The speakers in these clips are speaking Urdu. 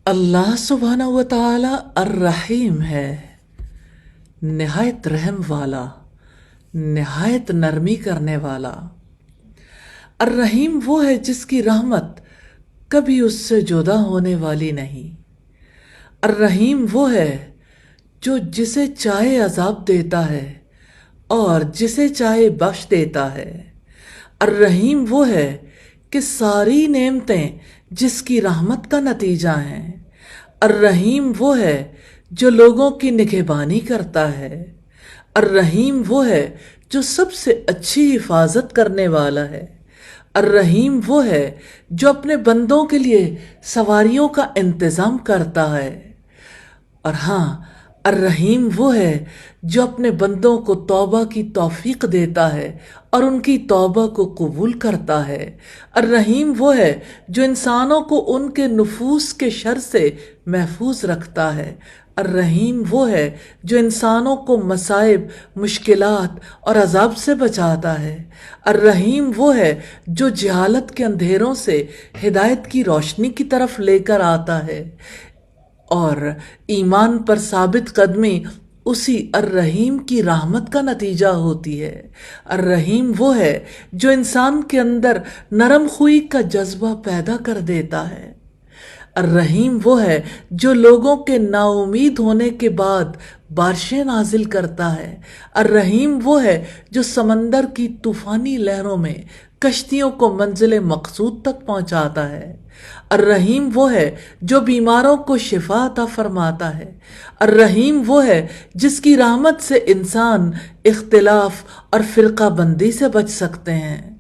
اللہ سبحانہ و تعالی الرحیم ہے، نہایت رحم والا، نہایت نرمی کرنے والا۔ الرحیم وہ ہے جس کی رحمت کبھی اس سے جدا ہونے والی نہیں۔ الرحیم وہ ہے جو جسے چاہے عذاب دیتا ہے اور جسے چاہے بخش دیتا ہے۔ الرحیم وہ ہے کہ ساری نعمتیں جس کی رحمت کا نتیجہ ہیں۔ الرحیم وہ ہے جو لوگوں کی نگہبانی کرتا ہے۔ الرحیم وہ ہے جو سب سے اچھی حفاظت کرنے والا ہے۔ الرحیم وہ ہے جو اپنے بندوں کے لیے سواریوں کا انتظام کرتا ہے۔ اور ہاں، الرحیم وہ ہے جو اپنے بندوں کو توبہ کی توفیق دیتا ہے اور ان کی توبہ کو قبول کرتا ہے۔ الرحیم وہ ہے جو انسانوں کو ان کے نفوس کے شر سے محفوظ رکھتا ہے۔ الرحیم وہ ہے جو انسانوں کو مصائب، مشکلات اور عذاب سے بچاتا ہے۔ الرحیم وہ ہے جو جہالت کے اندھیروں سے ہدایت کی روشنی کی طرف لے کر آتا ہے، اور ایمان پر ثابت قدمی اسی الرحیم کی رحمت کا نتیجہ ہوتی ہے۔ الرحیم وہ ہے جو انسان کے اندر نرم خوئی کا جذبہ پیدا کر دیتا ہے۔ الرحیم وہ ہے جو لوگوں کے نا امید ہونے کے بعد بارشیں نازل کرتا ہے۔ الرحیم وہ ہے جو سمندر کی طوفانی لہروں میں کشتیوں کو منزل مقصود تک پہنچاتا ہے۔ الرحیم وہ ہے جو بیماروں کو شفا عطا فرماتا ہے۔ الرحیم وہ ہے جس کی رحمت سے انسان اختلاف اور فرقہ بندی سے بچ سکتے ہیں۔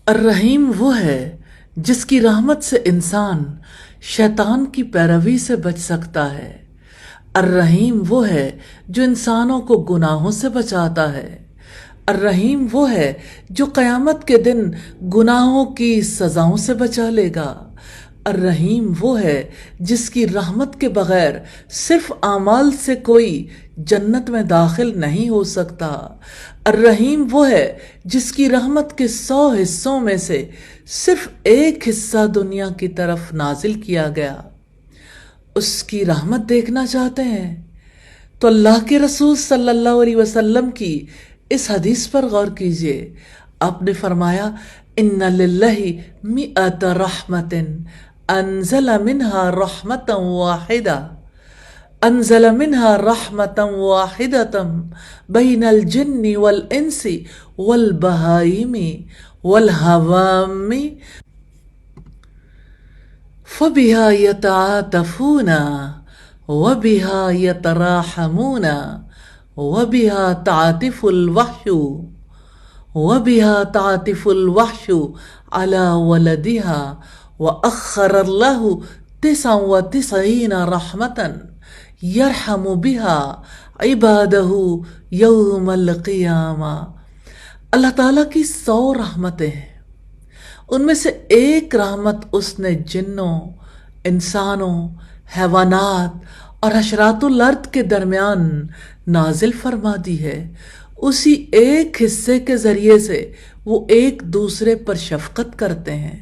الرحیم وہ ہے جس کی رحمت سے انسان شیطان کی پیروی سے بچ سکتا ہے۔ الرحیم وہ ہے جو انسانوں کو گناہوں سے بچاتا ہے۔ الرحیم وہ ہے جو قیامت کے دن گناہوں کی سزاؤں سے بچا لے گا۔ الرحیم وہ ہے جس کی رحمت کے بغیر صرف اعمال سے کوئی جنت میں داخل نہیں ہو سکتا۔ الرحیم وہ ہے جس کی رحمت کے 100 حصوں میں سے صرف ایک حصہ دنیا کی طرف نازل کیا گیا۔ اس کی رحمت دیکھنا چاہتے ہیں تو اللہ کے رسول صلی اللہ علیہ وسلم کی اس حدیث پر غور کیجئے۔ آپ نے فرمایا، ان للہ مئۃ رحمت انزل منها رحمتا واحدہ، انزل منها رحمتا واحدة بین الجن والانس والبہائم والحوام فبها يتعاطفون وبها يتراحمون وبها تعطف الوحش على ولدها وأخر الله 99 رحمة يرحم بها عباده يوم القيامة۔ اللہ تعالیٰ کی 100 رحمتیں ہیں، ان میں سے ایک رحمت اس نے جنوں، انسانوں، حیوانات اور حشرات الارض کے درمیان نازل فرما دی ہے۔ اسی ایک حصے کے ذریعے سے وہ ایک دوسرے پر شفقت کرتے ہیں،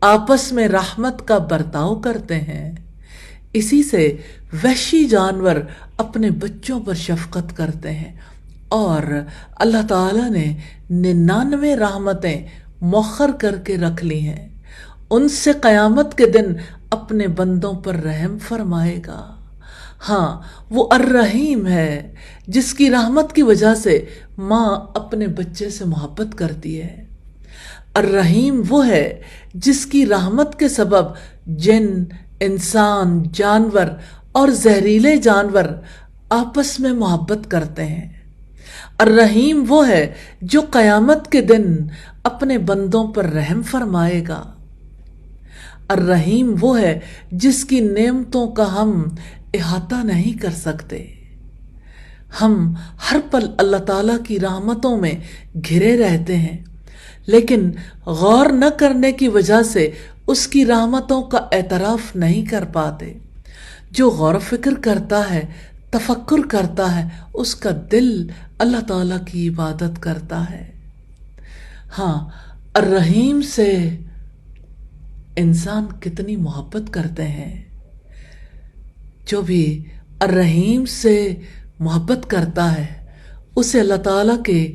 آپس میں رحمت کا برتاؤ کرتے ہیں۔ اسی سے وحشی جانور اپنے بچوں پر شفقت کرتے ہیں، اور اللہ تعالیٰ نے 99 رحمتیں مؤخر کر کے رکھ لی ہیں، ان سے قیامت کے دن اپنے بندوں پر رحم فرمائے گا۔ ہاں، وہ الرحیم ہے جس کی رحمت کی وجہ سے ماں اپنے بچے سے محبت کرتی ہے۔ الرحیم وہ ہے جس کی رحمت کے سبب جن، انسان، جانور اور زہریلے جانور آپس میں محبت کرتے ہیں۔ الرحیم وہ ہے جو قیامت کے دن اپنے بندوں پر رحم فرمائے گا۔ الرحیم وہ ہے جس کی نعمتوں کا ہم احاطہ نہیں کر سکتے۔ ہم ہر پل اللہ تعالیٰ کی رحمتوں میں گھرے رہتے ہیں، لیکن غور نہ کرنے کی وجہ سے اس کی رحمتوں کا اعتراف نہیں کر پاتے۔ جو غور و فکر کرتا ہے، تفکر کرتا ہے، اس کا دل اللہ تعالیٰ کی عبادت کرتا ہے۔ ہاں، الرحیم سے انسان کتنی محبت کرتے ہیں۔ جو بھی الرحیم سے محبت کرتا ہے اسے اللہ تعالیٰ کے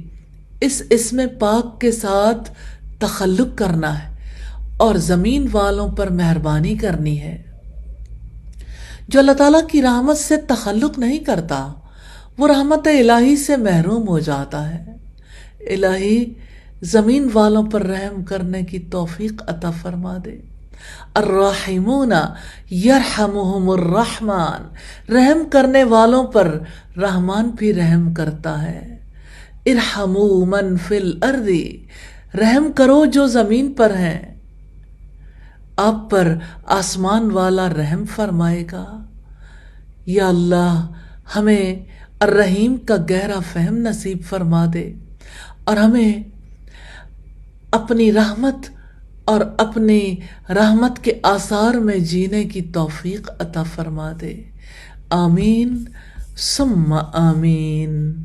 اس اسم پاک کے ساتھ تخلق کرنا ہے اور زمین والوں پر مہربانی کرنی ہے۔ جو اللہ تعالیٰ کی رحمت سے تخلق نہیں کرتا وہ رحمت الہی سے محروم ہو جاتا ہے۔ الہی زمین والوں پر رحم کرنے کی توفیق عطا فرما دے۔ الراحمون یرحمہم الرحمن، رحم کرنے والوں پر رحمان بھی رحم کرتا ہے۔ ارحموا من فی الارض، رحم کرو جو زمین پر ہیں، آپ پر آسمان والا رحم فرمائے گا۔ یا اللہ ہمیں الرحیم کا گہرا فہم نصیب فرما دے اور ہمیں اپنی رحمت اور اپنی رحمت کے آثار میں جینے کی توفیق عطا فرما دے۔ آمین ثم آمین۔